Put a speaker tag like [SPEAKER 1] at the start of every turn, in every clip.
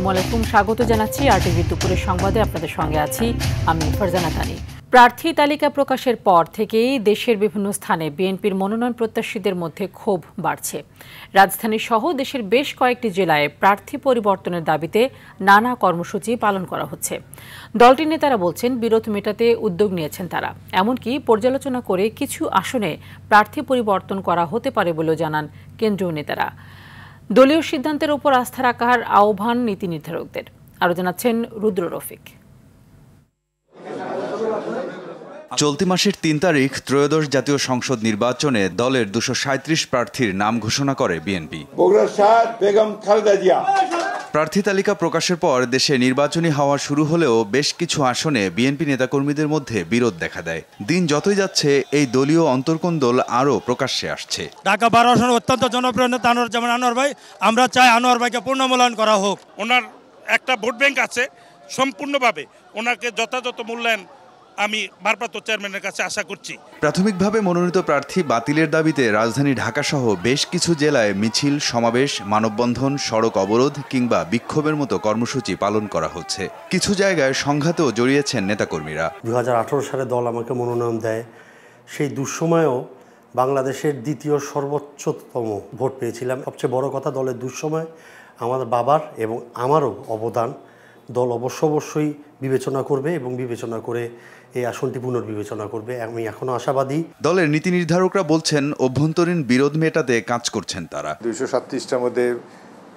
[SPEAKER 1] আসসালামু আলাইকুম, স্বাগত জানাচ্ছি আরটিভি দুপুরের সংবাদে। আপনাদের সঙ্গে আছি আমি ফারজানা তানি। প্রার্থী তালিকা প্রকাশের পর থেকেই দেশের বিভিন্ন স্থানে বিএনপির মনোনয়ন প্রত্যাশীদের মধ্যে ক্ষোভ বাড়ছে। রাজধানী সহ দেশের বেশ কয়েকটি জেলায় প্রার্থী পরিবর্তনের দাবিতে নানা কর্মসূচি পালন করা হচ্ছে। দলটির নেতারা বলছেন, বিরোধ মেটাতে উদ্যোগ নিয়েছেন তারা। এমনকি পর্যালোচনা করে কিছু আসনে প্রার্থী পরিবর্তন করা হতে পারে বলেও জানান কেন্দ্রীয় নেতারা। দলীয় সিদ্ধান্তের উপর আস্থা রাখার আহ্বান নীতি নির্ধারকদের। আরও জানাচ্ছেন রুদ্র রফিক।
[SPEAKER 2] চলতি মাসের ৩ তারিখ ত্রয়োদশ জাতীয় সংসদ নির্বাচনে দলের ২৩৭ প্রার্থীর নাম ঘোষণা করে বিএনপি। প্রার্থী তালিকা প্রকাশের পর দেশে নির্বাচনী হাওয়া শুরু হলেও বেশ কিছু আসনে বিএনপি নেতাকর্মীদের মধ্যে বিরোধ দেখা দেয়। দিন যতই যাচ্ছে এই দলীয় অন্তর্কোন্দল আরও প্রকাশ্যে আসছে।
[SPEAKER 3] ঢাকা ১২ আসনের অত্যন্ত জনপ্রিয় নেতা আনোয়ার ভাই, আমরা চাই আনোয়ার ভাইকে পুনর্মূল্যায়ন করা হোক।
[SPEAKER 4] ওনার একটা ভোট ব্যাংক আছে, সম্পূর্ণভাবে ওনাকে যথাযথ মূল্যায়ন আমি ভারপ্রাপ্ত চেয়ারম্যানের কাছে আশা করছি।
[SPEAKER 2] প্রাথমিকভাবে মনোনীত প্রার্থী বাতিলের দাবিতে রাজধানী ঢাকাসহ বেশ কিছু জেলায় মিছিল, সমাবেশ, মানববন্ধন, সড়ক অবরোধ কিংবা বিক্ষোভের মতো কর্মসূচি পালন করা হচ্ছে। কিছু জায়গায় সংঘাতেও জড়িয়েছেন নেতাকর্মীরা।
[SPEAKER 5] ২০১৮ সালে দল আমাকে মনোনয়ন দেয়, সেই দুঃসময়েও বাংলাদেশের দ্বিতীয় সর্বোচ্চতম ভোট পেয়েছিলাম। সবচেয়ে বড় কথা, দলের দুঃসময় আমাদের বাবার এবং আমারও অবদান দল অবশ্যই বিবেচনা করবে এবং বিবেচনা করে এই আসনটি পুনর্বিবেচনা করবে। আমি এখনো আশাবাদী।
[SPEAKER 2] দলের নীতি নির্ধারকরা বলছেন, অভ্যন্তরীণ বিরোধ মেটাতে কাজ করছেন তারা।
[SPEAKER 6] ২৩৭টার মধ্যে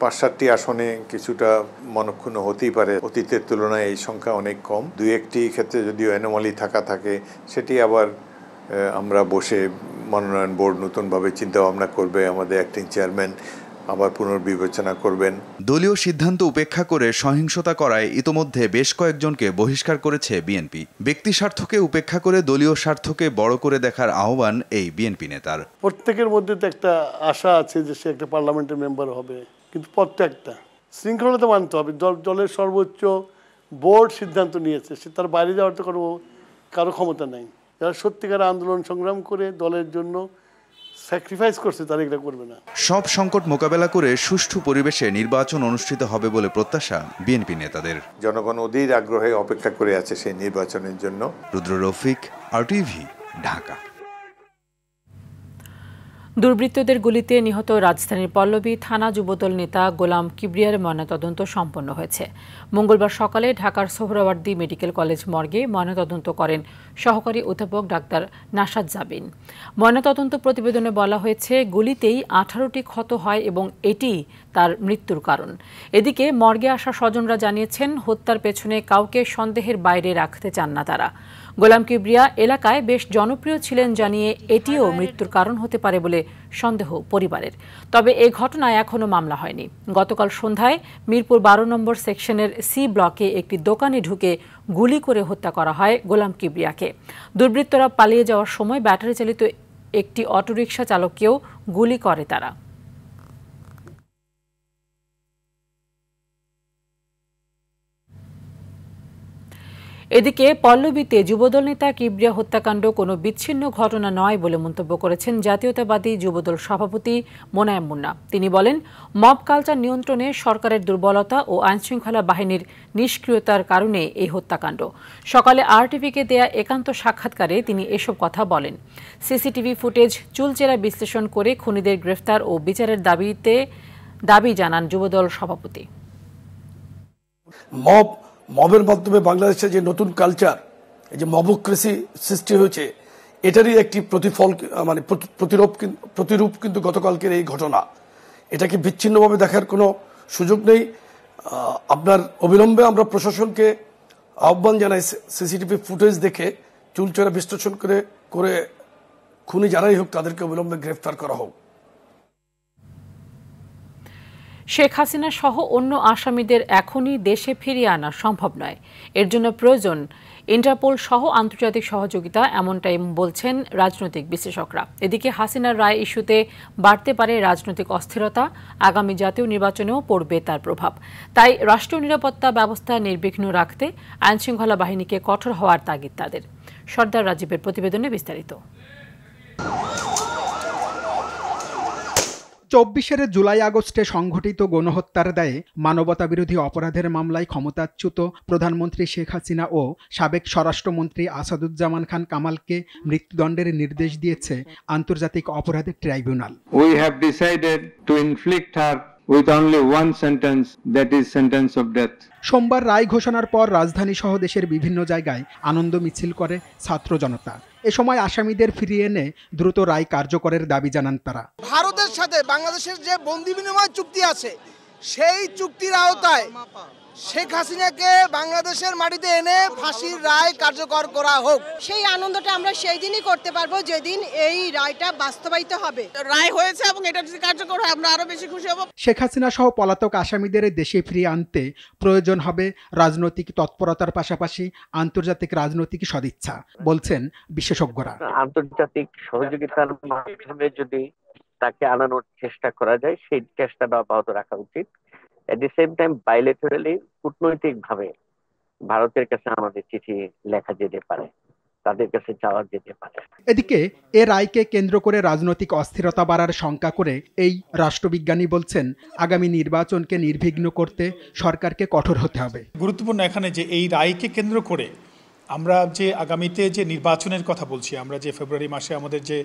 [SPEAKER 6] ৫-৭টি আসনে কিছুটা মনক্ষুণ্ণ হতেই পারে। অতীতের তুলনায় এই সংখ্যা অনেক কম। ২-১টি ক্ষেত্রে যদিও অ্যানোমালি থাকে, সেটি আবার আমরা বসে মনোনয়ন বোর্ড নতুনভাবে চিন্তাভাবনা করবে, আমাদের অ্যাক্টিং চেয়ারম্যান আবার পুনর্বিবেচনা করবেন। দলীয় সিদ্ধান্ত উপেক্ষা করে সহিংসতা করায় ইতোমধ্যে বেশ কয়েকজনকে বহিষ্কার করেছে বিএনপি। ব্যক্তি স্বার্থকে উপেক্ষা করে দলীয় স্বার্থকে বড় করে দেখার আহ্বান এই বিএনপি নেতার।
[SPEAKER 7] প্রত্যেকের মধ্যে তো একটা আশা আছে যে সে একটা পার্লামেন্টের মেম্বার হবে, কিন্তু প্রত্যেকটা শৃঙ্খলতা মানতে হবে। দলের সর্বোচ্চ বোর্ড সিদ্ধান্ত নিয়েছে, সে তার বাইরে যাওয়ার তো কারো ক্ষমতা নেই। যারা সত্যিকার আন্দোলন সংগ্রাম করে দলের জন্য স্যাক্রিফাইস করছে, তারা এটা করবে না।
[SPEAKER 2] সব সংকট মোকাবেলা করে সুষ্ঠু পরিবেশে নির্বাচন অনুষ্ঠিত হবে বলে প্রত্যাশা বিএনপি নেতাদের।
[SPEAKER 6] জনগণ অধীর আগ্রহে অপেক্ষা করে আছে সেই নির্বাচনের জন্য।
[SPEAKER 2] রুদ্র রফিক, আরটিভি, ঢাকা।
[SPEAKER 1] দুর্বৃত্তদের গুলিতে নিহত রাজধানীর পল্লবী থানা যুবদল নেতা গোলাম কিবরিয়ার ময়নাতদন্ত সম্পন্ন হয়েছে। মঙ্গলবার সকালে ঢাকার সোহরাওয়ার্দী মেডিকেল কলেজ মর্গে ময়নাতদন্ত করেন সহকারী অধ্যাপক ডাক্তার নাশাদ জাবিন। ময়নাতদন্ত প্রতিবেদনে বলা হয়েছে, গুলিতেই 18টি ক্ষত হয় এবং এটি তার মৃত্যুর কারণ। এদিকে মর্গে আসা স্বজনরা জানিয়েছেন, হত্যার পেছনে কাউকে সন্দেহের বাইরে রাখতে চান না তারা। গোলাম কিবরিয়া এলাকায় বেশ জনপ্রিয় ছিলেন জানিয়ে এটিও মৃত্যুর কারণ হতে পারে বলে সন্দেহ পরিবারের। তবে এ ঘটনায় এখনও মামলা হয়নি। গতকাল সন্ধ্যায় মিরপুর 12 নম্বর সেকশনের সি ব্লকে একটি দোকানে ঢুকে গুলি করে হত্যা করা হয় গোলাম কিবরিয়াকে। দুর্বৃত্তরা পালিয়ে যাওয়ার সময় ব্যাটারি চালিত একটি অটোরিকশা চালককেও গুলি করে তারা। এদিকে পল্লবীতে যুবদল নেতা কিবরিয়া হত্যাকাণ্ড কোনো বিচ্ছিন্ন ঘটনা নয় বলে মন্তব্য করেছেন জাতীয়তাবাদী যুবদল সভাপতি মোনায়েম মুন্না। তিনি বলেন, মব কালচার নিয়ন্ত্রণে সরকারের দুর্বলতা ও আইনশৃঙ্খলা বাহিনীর নিষ্ক্রিয়তার কারণে এই হত্যাকাণ্ড। সকালে আরটিভিকে দেয়া একান্ত সাক্ষাৎকারে তিনি এসব কথা বলেন। সিসিটিভি ফুটেজ চুলচেরা বিশ্লেষণ করে খুনিদের গ্রেফতার ও বিচারের দাবি জানান যুবদল সভাপতি।
[SPEAKER 8] মবের মাধ্যমে বাংলাদেশে যে নতুন কালচার, এই যে মবক্রেসি সৃষ্টি হয়েছে, এটারই একটি প্রতিফল প্রতিরূপ কিন্তু গতকালকের এই ঘটনা। এটাকে বিচ্ছিন্নভাবে দেখার কোনো সুযোগ নেই। আপনার অবিলম্বে আমরা প্রশাসনকে আহ্বান জানাই, সিসিটিভি ফুটেজ দেখে চুলচেরা বিশ্লেষণ করে খুনি যারাই হোক তাদেরকে অবিলম্বে গ্রেফতার করা হোক।
[SPEAKER 1] শেখ হাসিনা সহ অন্য আসামিদের এখনই দেশে ফিরিয়ে আনা সম্ভব নয়। এর জন্য প্রয়োজন ইন্টারপোল সহ আন্তর্জাতিক সহযোগিতা, এমনটাই বলছেন রাজনৈতিক বিশ্লেষকরা। এদিকে হাসিনার রায় ইস্যুতে বাড়তে পারে রাজনৈতিক অস্থিরতা, আগামী জাতীয় নির্বাচনেও পড়বে তার প্রভাব। তাই রাষ্ট্রীয় নিরাপত্তা ব্যবস্থা নির্বিঘ্ন রাখতে আইনশৃঙ্খলা বাহিনীকে কঠোর হওয়ার তাগিদ তাদের। সর্দার রাজীবের প্রতিবেদনে বিস্তারিত।
[SPEAKER 9] 2024-এর জুলাই আগস্টে সংঘটিত গণহত্যার দায়ে মানবতাবিরোধী অপরাধের মামলায় ক্ষমতাচ্যুত প্রধানমন্ত্রী শেখ হাসিনা ও সাবেক স্বরাষ্ট্রমন্ত্রী আসাদুজ্জামান খান কামালকে মৃত্যুদণ্ডের নির্দেশ দিয়েছে আন্তর্জাতিক অপরাধ tribunal.
[SPEAKER 10] We have decided to inflict her with only one sentence, that is sentence of death.
[SPEAKER 9] সোমবার রায় ঘোষণার পর রাজধানী সহ দেশের বিভিন্ন জায়গায় আনন্দ মিছিল করে ছাত্র জনতা। এ সময় আসামিদের ফিরিয়ে এনে দ্রুত রায় কার্যকরের দাবি জানান তারা।
[SPEAKER 11] ভারতের সাথে বাংলাদেশের যে বন্দি বিনিময় চুক্তি আছে সেই চুক্তির আওতায় শেখ হাসিনাকে বাংলাদেশের মাটিতে এনে ফাঁসির রায় কার্যকর করা হোক।
[SPEAKER 12] সেই আনন্দটা আমরা সেই দিনই করতে পারবো যেদিন এই রায়টা বাস্তবায়িত হবে।
[SPEAKER 11] রায় হয়েছে এবং এটা যদি কার্যকর হয় আমরা আরো বেশি খুশি হব।
[SPEAKER 9] শেখ হাসিনা সহ পলাতক আসামিদের দেশে ফিরিয়ে আনতে প্রয়োজন হবে রাজনৈতিক তৎপরতার পাশাপাশি আন্তর্জাতিক রাজনৈতিক সদিচ্ছা, বলছেন বিশেষজ্ঞরা।
[SPEAKER 13] আন্তর্জাতিক সহযোগিতার মাধ্যমে যদি তাকে আনানোর চেষ্টা করা যায়, সেই চেষ্টাটা অব্যাহত রাখা উচিত। এট দি সেম টাইম বাইলেটারালি কূটনৈতিক ভাবে ভারতের কাছে আমাদের চিঠি লেখা যেতে পারে, তাদের কাছে যাওয়া যেতে পারে।
[SPEAKER 9] এদিকে এ রায়কে কেন্দ্র করে রাজনৈতিক অস্থিরতা বাড়ার শঙ্কা করে এই রাষ্ট্রবিজ্ঞানী বলছেন, আগামী নির্বাচনকে নির্বিঘ্ন করতে সরকারকে কঠোর হতে হবে।
[SPEAKER 14] গুরুত্বপূর্ণ এখানে যে এই রায়কে কেন্দ্র করে আমরা যে আগামীতে যে নির্বাচনের কথা বলছি, আমরা যে ফেব্রুয়ারি মাসে আমাদের যে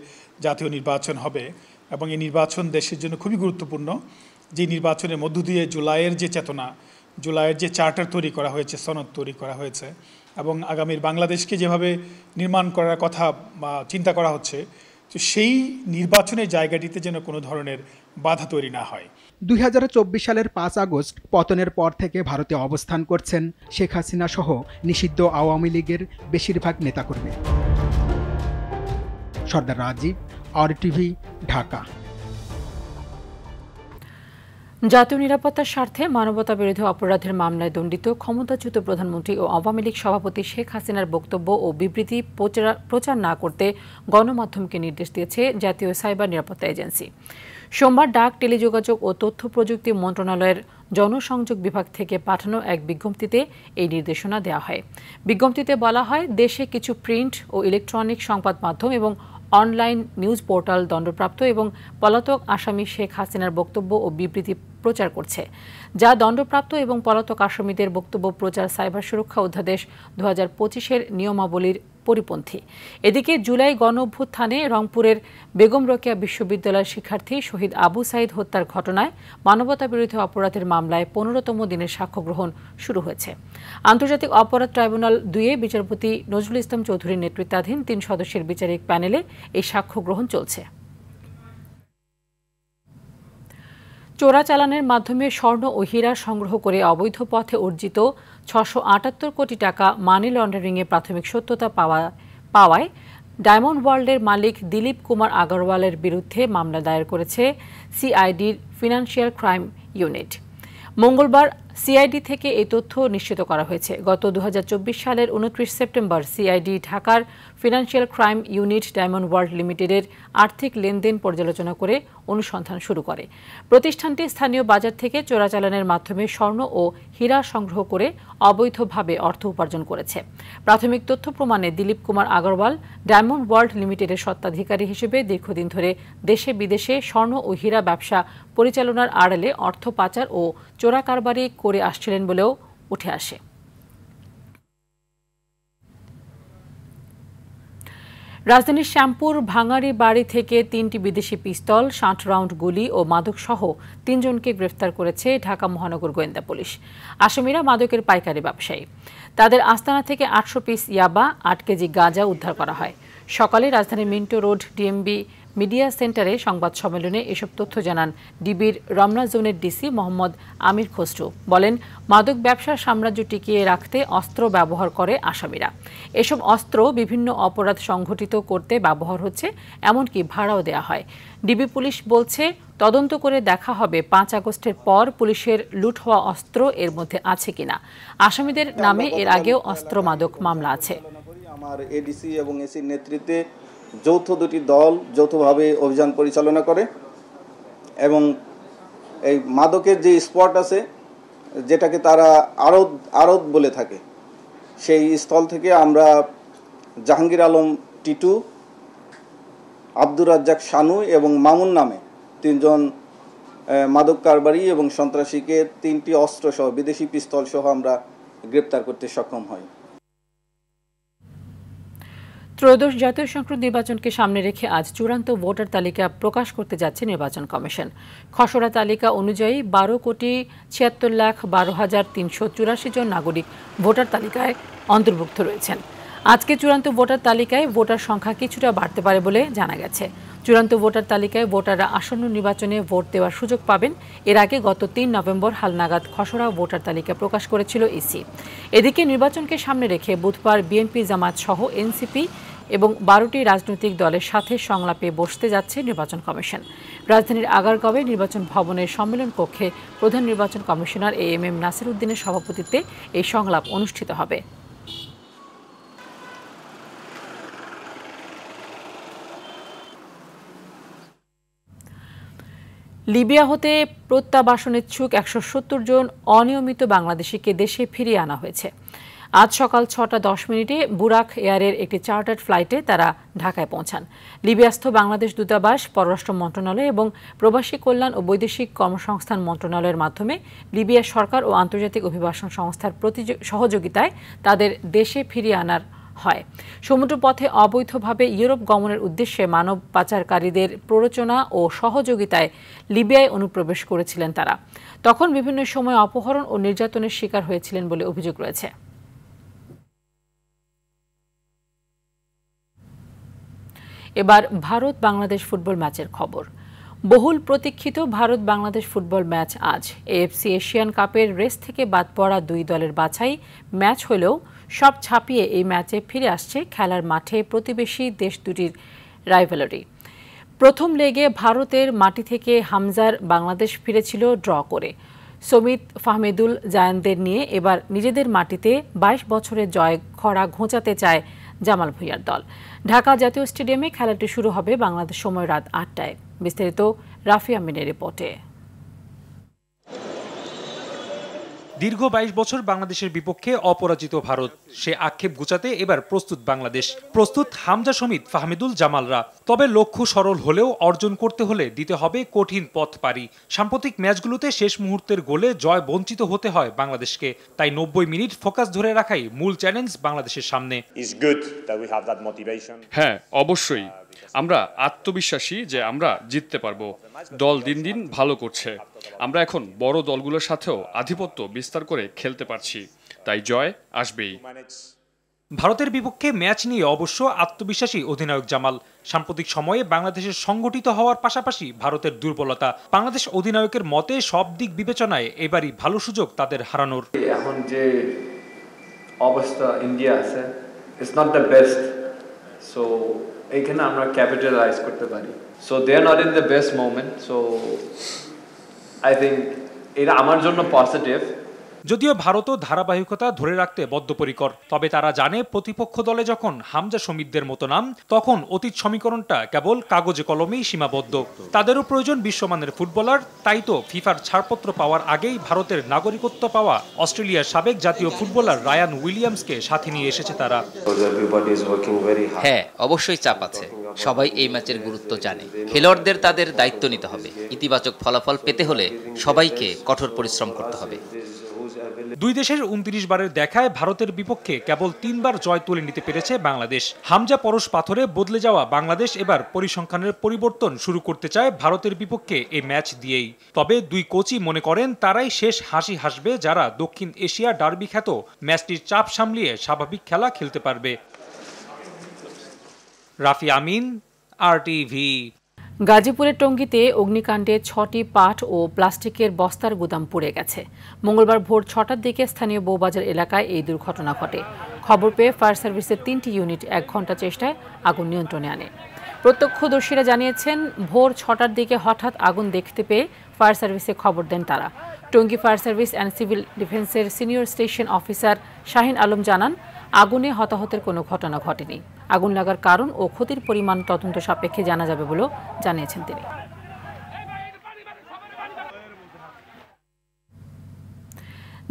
[SPEAKER 14] জাতীয় নির্বাচন হবে এবং এই নির্বাচন দেশের জন্য খুবই গুরুত্বপূর্ণ। যে নির্বাচনের মধ্য দিয়ে জুলাইয়ের যে চেতনা, জুলাইয়ের যে চার্টার তৈরি করা হয়েছে, সনদ তৈরি করা হয়েছে এবং আগামীর বাংলাদেশকে যেভাবে নির্মাণ করার কথা বা চিন্তা করা হচ্ছে, তো সেই নির্বাচনের জায়গাটিতে যেন কোনো ধরনের বাধা তৈরি না হয়।
[SPEAKER 9] 2024 সালের 5 আগস্ট পতনের পর থেকে ভারতে অবস্থান করছেন শেখ হাসিনা সহ নিষিদ্ধ আওয়ামী লীগের বেশিরভাগ নেতাকর্মী। সর্দার রাজীব, RTV, ঢাকা।
[SPEAKER 1] জাতীয় নিরাপত্তার স্বার্থে মানবতাবিরোধী অপরাধের মামলায় দণ্ডিত ক্ষমতাচ্যুত প্রধানমন্ত্রী ও আওয়ামী লীগ সভাপতি শেখ হাসিনার বক্তব্য ও বিবৃতি প্রচার না করতে গণমাধ্যমকে নির্দেশ দিয়েছে জাতীয় সাইবার নিরাপত্তা এজেন্সি। সোমবার ডাক, টেলিযোগাযোগ ও তথ্য প্রযুক্তি মন্ত্রণালয়ের জনসংযোগ বিভাগ থেকে পাঠানো এক বিজ্ঞপ্তিতে এই নির্দেশনা দেওয়া হয়। বিজ্ঞপ্তিতে বলা হয়, দেশে কিছু প্রিন্ট ও ইলেকট্রনিক সংবাদ মাধ্যম এবং অনলাইন নিউজ পোর্টাল দণ্ডপ্রাপ্ত এবং পলাতক আসামি শেখ হাসিনার বক্তব্য ও বিবৃতি প্রচার করছে, যা দণ্ডপ্রাপ্ত এবং পলাতক আসামিদের বক্তব্য প্রচার সাইবার সুরক্ষা অধ্যাদেশ 2025-এর নিয়মাবলীর পরিপন্থী। এদিকে জুলাই গণ অভ্যুত্থানে রংপুরের বেগম রোকেয়া বিশ্ববিদ্যালয়ের শিক্ষার্থী শহীদ আবু সাইদ হত্যার ঘটনায় মানবতাবিরোধী অপরাধের মামলায় 15তম দিনের সাক্ষ্য গ্রহণ শুরু হয়েছে। আন্তর্জাতিক অপরাধ ট্রাইব্যুনাল 2-এ বিচারপতি নজরুল ইসলাম চৌধুরীর নেতৃত্বাধীন 3 সদস্যের বিচারিক প্যানেলে এই সাক্ষ্য গ্রহণ চলছে। চোরাচালানের মাধ্যমে স্বর্ণ ও হীরা সংগ্রহ করে অবৈধ পথে অর্জিত 678 কোটি টাকা মানি লন্ডারিংয়ে প্রাথমিক সত্যতা পাওয়ায় ডায়মন্ড ওয়ার্ল্ডের মালিক দিলীপ কুমার আগরওয়ালের বিরুদ্ধে মামলা দায়ের করেছে সিআইডির ফিনান্সিয়াল ক্রাইম ইউনিট। মঙ্গলবার সিআইডি থেকে এই তথ্য নিশ্চিত করা হয়েছে। গত 2024 সালের 29 সেপ্টেম্বর সিআইডি ঢাকার financial crime unit diamond world লিমিটেডের আর্থিক লেনদেন পর্যালোচনা করে অনুসন্ধান শুরু করে। প্রতিষ্ঠানটি স্থানীয় বাজার থেকে চোরাচালানের মাধ্যমে স্বর্ণ ও হীরা সংগ্রহ করে অবৈধভাবে অর্থ উপার্জন করেছে। প্রাথমিক তথ্য প্রমাণে দিলীপ কুমার আগরওয়াল ডায়মন্ড ওয়ার্ল্ড লিমিটেডের স্বত্বাধিকারী হিসেবে দীর্ঘদিন ধরে দেশে বিদেশে স্বর্ণ ও হীরা ব্যবসা পরিচালনার আড়ালে অর্থ পাচার ও চোরাকারবারি করে আসছিলেন বলেও উঠে আসে। রাজধানীর শ্যামপুর ভাঙারি বাড়ি থেকে 3টি বিদেশি পিস্তল, 60 রাউন্ড গুলি ও মাদকসহ 3 জনকে গ্রেফতার করেছে ঢাকা মহানগর গোয়েন্দা পুলিশ। আসামিরা মাদকের পাইকারি ব্যবসায়ী। তাদের আস্তানা থেকে 800 পিস ইয়াবা, 8 কেজি গাঁজা উদ্ধার করা হয়। সকালে রাজধানীর মিন্টো রোড ডিএমবি মিডিয়া সেন্টারে সংবাদ সম্মেলনে এসব তথ্য জানান ডিবির রমনা জোনের ডিসি মোহাম্মদ আমির খসরু। বলেন, মাদক ব্যবসার সাম্রাজ্য টিকিয়ে রাখতে অস্ত্র ব্যবহার করে আসামিরা। এসব অস্ত্র বিভিন্ন অপরাধ সংঘটিত করতে ব্যবহার হচ্ছে, এমনকি ভাড়াও দেওয়া হয়। ডিবি পুলিশ বলছে, তদন্ত করে দেখা হবে 5 আগস্টের পর পুলিশের লুট হওয়া অস্ত্র এর মধ্যে আছে কিনা। আসামিদের নামে এর আগেও অস্ত্র মাদক মামলা আছে।
[SPEAKER 15] আমার এডিসি এবং এসির নেতৃত্বে যৌথ 2টি দল যৌথভাবে অভিযান পরিচালনা করে এবং এই মাদকের যে স্পট আছে, যেটাকে তারা আড়ত বলে থাকে, সেই স্থল থেকে আমরা জাহাঙ্গীর আলম টিটু, আব্দুর রাজ্জাক শানু এবং মামুন নামে 3 জন মাদক কারবারি এবং সন্ত্রাসীকে 3টি অস্ত্র সহ বিদেশি পিস্তল সহ আমরা গ্রেপ্তার করতে সক্ষম হই।
[SPEAKER 1] ত্রয়োদশ জাতীয় সংসদ নির্বাচনকে সামনে রেখে আজ চূড়ান্ত ভোটার তালিকা প্রকাশ করতে যাচ্ছে নির্বাচন কমিশন। খসড়া তালিকা অনুযায়ী 12,76,12,384 জন নাগরিক ভোটার তালিকায় অন্তর্ভুক্ত রয়েছেন। আজকে চূড়ান্ত ভোটার তালিকায় ভোটার সংখ্যা কিছুটা বাড়তে পারে বলে জানা গেছে। চূড়ান্ত ভোটার তালিকায় ভোটাররা আসন্ন নির্বাচনে ভোট দেওয়ার সুযোগ পাবেন। এর আগে গত 3 নভেম্বর হালনাগাদ খসড়া ভোটার তালিকা প্রকাশ করেছিল ইসি। এদিকে নির্বাচনকে সামনে রেখে বুধবার বিএনপি, জামায়াত সহ এনসিপি এবং 12টি রাজনৈতিক দলের সাথে সংলাপে বসতে যাচ্ছে নির্বাচন কমিশন। রাজধানীর আগারগাঁওয়ে নির্বাচন ভবনের সম্মেলন কক্ষে প্রধান নির্বাচন কমিশনার এএমএম নাসির উদ্দিনের সভাপতিত্বে এই সংলাপ অনুষ্ঠিত হবে। লিবিয়া হতে প্রত্যাবাসনেচ্ছুক 170 জন অনিয়মিত বাংলাদেশিকে দেশে ফিরিয়ে আনা হয়েছে। আজ সকাল 6:10 বুরাক এয়ারের একটি চার্টার্ড ফ্লাইটে তারা ঢাকায় পৌঁছান। লিবিয়াস্থ বাংলাদেশ দূতাবাস, পররাষ্ট্র মন্ত্রণালয় এবং প্রবাসী কল্যাণ ও বৈদেশিক কর্মসংস্থান মন্ত্রণালয়ের মাধ্যমে লিবিয়া সরকার ও আন্তর্জাতিক অভিবাসন সংস্থার সহযোগিতায় তাদের দেশে ফিরিয়ে আনার হয়। সমুদ্রপথে অবৈধভাবে ইউরোপ গমনের উদ্দেশ্যে মানব পাচারকারীদের প্ররোচনা ও সহযোগিতায় লিবিয়ায় অনুপ্রবেশ করেছিলেন তারা। তখন বিভিন্ন সময় অপহরণ ও নির্যাতনের শিকার হয়েছিলেন বলে অভিযোগ রয়েছে। এবার ভারত বাংলাদেশ ফুটবল ম্যাচের খবর। বহুল প্রতীক্ষিত ভারত বাংলাদেশ ফুটবল ম্যাচ আজ। এএফসি এশিয়ান কাপের রেস থেকে বাদ পড়া দুই দলের বাছাই ম্যাচ হলেও সব ছাপিয়ে এই ম্যাচে ফিরে আসছে খেলার মাঠে প্রতিবেশী দেশ দুটির রাইভালরি। প্রথম লেগে ভারতের মাটি থেকে হামজার বাংলাদেশ ফিরেছিল ড্র করে। সমিত ফাহমিদুল জায়ানদের নিয়ে এবার নিজেদের মাটিতে 22 বছরের জয় খরা ঘোঁচাতে চায় জামাল ভুঁইয়ার দল। ঢাকা জাতীয় স্টেডিয়ামে খেলাটি শুরু হবে বাংলাদেশ সময় রাত 8টায়। বিস্তারিত রাফি আমিনের রিপোর্টে।
[SPEAKER 16] দীর্ঘ 22 বছর বাংলাদেশের বিপক্ষে অপরাজিত ভারত, সে আক্ষেপ ঘুচাতে এবার প্রস্তুত বাংলাদেশ। প্রস্তুত হামজা, সমিত, ফাহমিদুল, জামালরা। তবে লক্ষ্য সরল হলেও অর্জন করতে হলে দিতে হবে কঠিন পথ পাড়ি। সাম্প্রতিক ম্যাচগুলোতে শেষ মুহূর্তের গোলে জয় বঞ্চিত হতে হয় বাংলাদেশকে। তাই 90 মিনিট ফোকাস ধরে রাখাই মূল চ্যালেঞ্জ বাংলাদেশের সামনে।
[SPEAKER 17] হ্যাঁ, অবশ্যই আমরা আত্মবিশ্বাসী যে আমরা জিততে পারবো। দল দিন দিন ভালো করছে। আমরা এখন বড় দলগুলোর সাথেও আধিপত্য বিস্তার করে খেলতে পারছি, তাই জয় আসবেই।
[SPEAKER 16] ভারতের বিপক্ষে ম্যাচ নিয়ে অবশ্য আত্মবিশ্বাসী অধিনায়ক জামাল। সাম্প্রতিক সময়ে বাংলাদেশের সংগঠিত হওয়ার পাশাপাশি ভারতের দুর্বলতা। বাংলাদেশ অধিনায়কের মতে সব দিক বিবেচনায় এবারই ভালো সুযোগ তাদের হারানোর।
[SPEAKER 18] এখন যে অবস্থা ইন্ডিয়া আছে, it's not the best, so এইখানে আমরা ক্যাপিটালাইজ করতে পারি। So they are not in the best moment, so I think এটা আমার জন্য পজিটিভ।
[SPEAKER 16] যদিও ভারতও ধারাবাহিকতা ধরে রাখতে বদ্ধপরিকর, তবে তারা জানে প্রতিপক্ষ দলে যখন হামজা, সমিতদের মতো নাম, তখন অতীত সমীকরণটা কেবল কাগজে কলমেই সীমাবদ্ধ। তাদেরও প্রয়োজন বিশ্বমানের ফুটবলার। তাই তো ফিফার ছাড়পত্র পাওয়ার আগেই ভারতের নাগরিকত্ব পাওয়া অস্ট্রেলিয়ার সাবেক জাতীয় ফুটবলার রায়ান উইলিয়ামসকে সাথে নিয়ে এসেছে তারা।
[SPEAKER 19] হ্যাঁ, অবশ্যই চাপ আছে। সবাই এই ম্যাচের গুরুত্ব জানে। খেলোয়াড়দের তাদের দায়িত্ব নিতে হবে। ইতিবাচক ফলাফল পেতে হলে সবাইকে কঠোর পরিশ্রম করতে হবে।
[SPEAKER 16] দুই দেশের 29 বারের দেখায় ভারতের বিপক্ষে কেবল 3 বার জয় তুলে নিতে পেরেছে বাংলাদেশ। হামজা পরশ পাথরে বদলে যাওয়া বাংলাদেশ এবার পরিসংখ্যানের পরিবর্তন শুরু করতে চায় ভারতের বিপক্ষে এই ম্যাচ দিয়েই। তবে দুই কোচই মনে করেন তারাই শেষ হাসি হাসবে যারা দক্ষিণ এশিয়া ডার্বি খ্যাত ম্যাচটির চাপ সামলিয়ে স্বাভাবিক খেলা খেলতে পারবে। রাফি আমিন, RTV।
[SPEAKER 1] গাজীপুরের টঙ্গীতে অগ্নিকাণ্ডে 6টি পাট ও প্লাস্টিকের বস্তার গুদাম পুড়ে গেছে। মঙ্গলবার ভোর 6টার দিকে স্থানীয় বউবাজার এলাকায় এই দুর্ঘটনা ঘটে। খবর পেয়ে ফায়ার সার্ভিসের 3টি ইউনিট 1 ঘণ্টা চেষ্টায় আগুন নিয়ন্ত্রণে আনে। প্রত্যক্ষদর্শীরা জানিয়েছেন, ভোর 6টার দিকে হঠাৎ আগুন দেখতে পেয়ে ফায়ার সার্ভিসে খবর দেন তারা। Tongi fire service and civil ডিফেন্সের senior station officer Shahin Alam জানান, আগুনে হতাহতের কোনো ঘটনা ঘটেনি। আগুন লাগার কারণ ও ক্ষতির পরিমাণ তদন্ত সাপেক্ষে জানা যাবে বলেও জানিয়েছেন তিনি।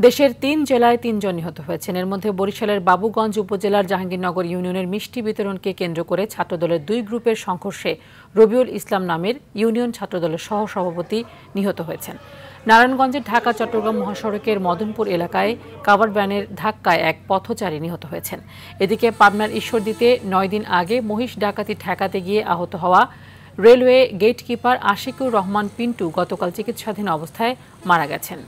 [SPEAKER 1] দেশের ৩ জেলায় ৩ জন নিহত হয়েছেন। এর মধ্যে বরিশালের বাবুগঞ্জ উপজেলার জাহাঙ্গীরনগর ইউনিয়নের মিষ্টি বিতরণকে কেন্দ্র করে ছাত্রদলের ২ গ্রুপের সংঘর্ষে রবিউল ইসলাম নামের ইউনিয়ন ছাত্রদলের সহসভাপতি নিহত হয়েছেন। নারায়ণগঞ্জের ঢাকা চট্টগ্রাম মহাসড়কের মদনপুর এলাকায় কাভার ভ্যানের ধাক্কায় এক পথচারী নিহত হয়েছেন। এদিকে পাবনার ঈশ্বরদীতে ৯ দিন আগে মহিষ ডাকাতি ঠেকাতে গিয়ে আহত হওয়া রেলওয়ে গেটকিপার আশিকুর রহমান পিন্টু গতকাল চিকিৎসাধীন অবস্থায় মারা গেছেন।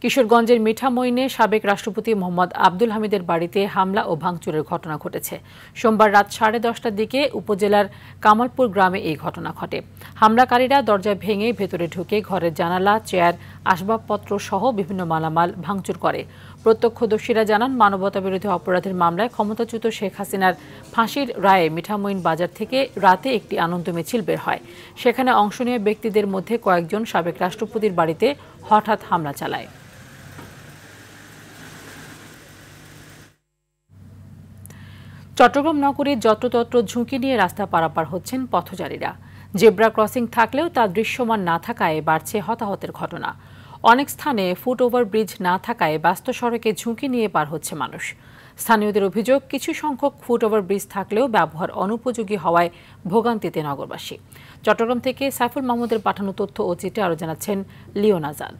[SPEAKER 1] কিশোরগঞ্জের মিঠামইনে সাবেক রাষ্ট্রপতি মোহাম্মদ আব্দুল হামিদের বাড়িতে হামলা ও ভাঙচুরের ঘটনা ঘটেছে। সোমবার রাত 10:30টার দিকে উপজেলার কামালপুর গ্রামে এই ঘটনা ঘটে। হামলাকারীরা দরজা ভেঙে ভেতরে ঢুকে ঘরের জানালা, চেয়ার, আসবাবপত্র সহ বিভিন্ন মালামাল ভাঙচুর করে। প্রত্যক্ষদর্শীরা জানান, মানবতাবিরোধী অপরাধের মামলায় ক্ষমতাচ্যুত শেখ হাসিনার ফাঁসির রায়ে মিঠামইন বাজার থেকে রাতে একটি আনন্দ মিছিল বের হয়। সেখানে অংশ নেওয়া ব্যক্তিদের মধ্যে কয়েকজন সাবেক রাষ্ট্রপতির বাড়িতে হঠাৎ হামলা চালায়। চট্টগ্রাম নগরে যত্রতত্র ঝুঁকি নিয়ে রাস্তা পারাপার হচ্ছেন পথচারীরা। জেব্রা ক্রসিং থাকলেও তা দৃশ্যমান না থাকায় বাড়ছে হতাহতের ঘটনা। অনেক স্থানে ফুট ওভারব্রিজ না থাকায় ব্যস্ত সড়কে ঝুঁকি নিয়ে পার হচ্ছে মানুষ। স্থানীয়দের অভিযোগ, কিছু সংখ্যক ফুট ওভারব্রিজ থাকলেও ব্যবহার অনুপযোগী হওয়ায় ভোগান্তিতে নগরবাসী। চট্টগ্রাম থেকে সাইফুল মাহমুদের পাঠানো তথ্য ও চিত্রে আরও জানাচ্ছেন লিওন আজাদ।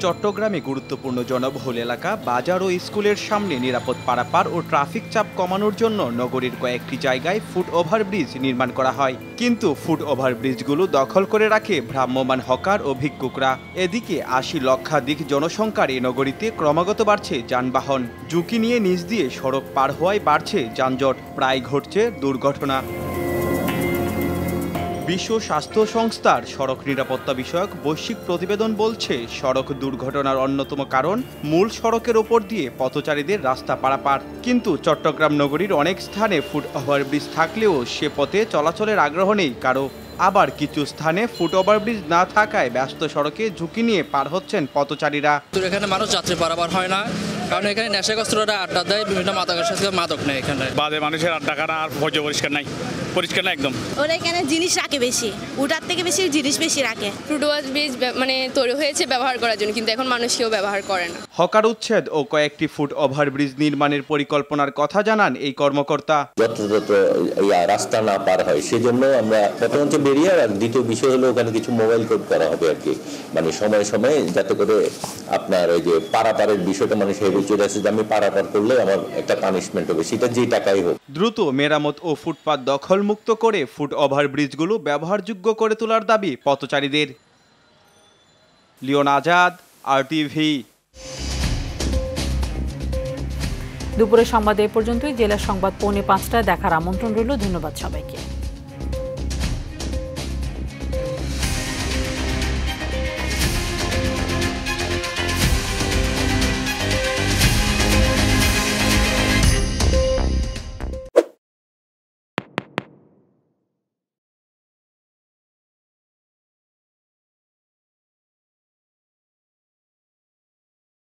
[SPEAKER 20] চট্টগ্রামে গুরুত্বপূর্ণ জনবহুল এলাকা, বাজার ও স্কুলের সামনে নিরাপদ পারাপার ও ট্রাফিক চাপ কমানোর জন্য নগরীর কয়েকটি জায়গায় ফুট ওভারব্রিজ নির্মাণ করা হয়। কিন্তু ফুট ওভারব্রিজগুলো দখল করে রাখে ভ্রাম্যমাণ হকার ও ভিক্ষুকরা। এদিকে ৮০ লক্ষাধিক জনসংখ্যার এ নগরীতে ক্রমাগত বাড়ছে যানবাহন। ঝুঁকি নিয়ে নিচ দিয়ে সড়ক পার হওয়ায় বাড়ছে যানজট, প্রায় ঘটছে দুর্ঘটনা। বিশ্ব স্বাস্থ্য সংস্থার সড়ক নিরাপত্তা বিষয়ক বৈশ্বিক প্রতিবেদন বলছে, সড়ক দুর্ঘটনার অন্যতম কারণ মূল সড়কের ওপর দিয়ে পথচারীদের রাস্তা পারাপার। কিন্তু চট্টগ্রাম নগরীর অনেক স্থানে ফুট ওভারব্রিজ থাকলেও সে পথে চলাচলের আগ্রহ নেই কারো। আবার কিছু স্থানে ফুট ওভারব্রিজ না থাকায় ব্যস্ত সড়কে ঝুঁকি নিয়ে পার হচ্ছেন পথচারীরা।
[SPEAKER 21] এখানে মানুষ যাত্রী পারাপার হয় না, কারণ এখানে নেশাগ্রস্তরা আড্ডা দেয়, বিভিন্ন মাদকের সাথে মাদক নেই এখানে।
[SPEAKER 22] বাদে মানুষের আড্ডা করা আর পরিষ্কার নাই, পরিষ্কার না একদম।
[SPEAKER 23] ওরা এখানে জিনিস রাখে বেশি, ওটার থেকে বেশি জিনিস বেশি রাখে।
[SPEAKER 24] ফুট ওভারব্রিজ মানে তৈরি হয়েছে ব্যবহার করার জন্য, কিন্তু এখন মানুষ কেউ ব্যবহার করে না।
[SPEAKER 20] হকার উচ্ছেদ ও কয়েকটি ফুট ওভারব্রিজ নির্মাণের পরিকল্পনার কথা জানান এই কর্মকর্তা।
[SPEAKER 25] যত্র রাস্তা না পার হয় সেজন্য আমরা প্রথম হচ্ছে বেরিয়ার, আর দ্বিতীয় বিষয় হলো ওখানে কিছু মোবাইল কোড করা হবে আর কি, মানে সময়ে সময়ে যাতে করে আপনার ওই যে পারাপারের বিষয়টা মানুষ হেবিচুয়াল আছে যে আমি পারাপার করলে আমার একটা পানিশমেন্ট হবে, সেটা যে টাকাই হোক।
[SPEAKER 20] দ্রুত মেরামত ও ফুটপাত দখল মুক্ত করে ফুট ওভারব্রিজগুলো ব্যবহারযোগ্য করে তোলার দাবি পথচারীদের। Leone Azad, RTV।
[SPEAKER 1] দুপুরের সংবাদ এ পর্যন্তই। জেলার সংবাদ 4:45টায় দেখার আমন্ত্রণ রইল। ধন্যবাদ সবাইকে।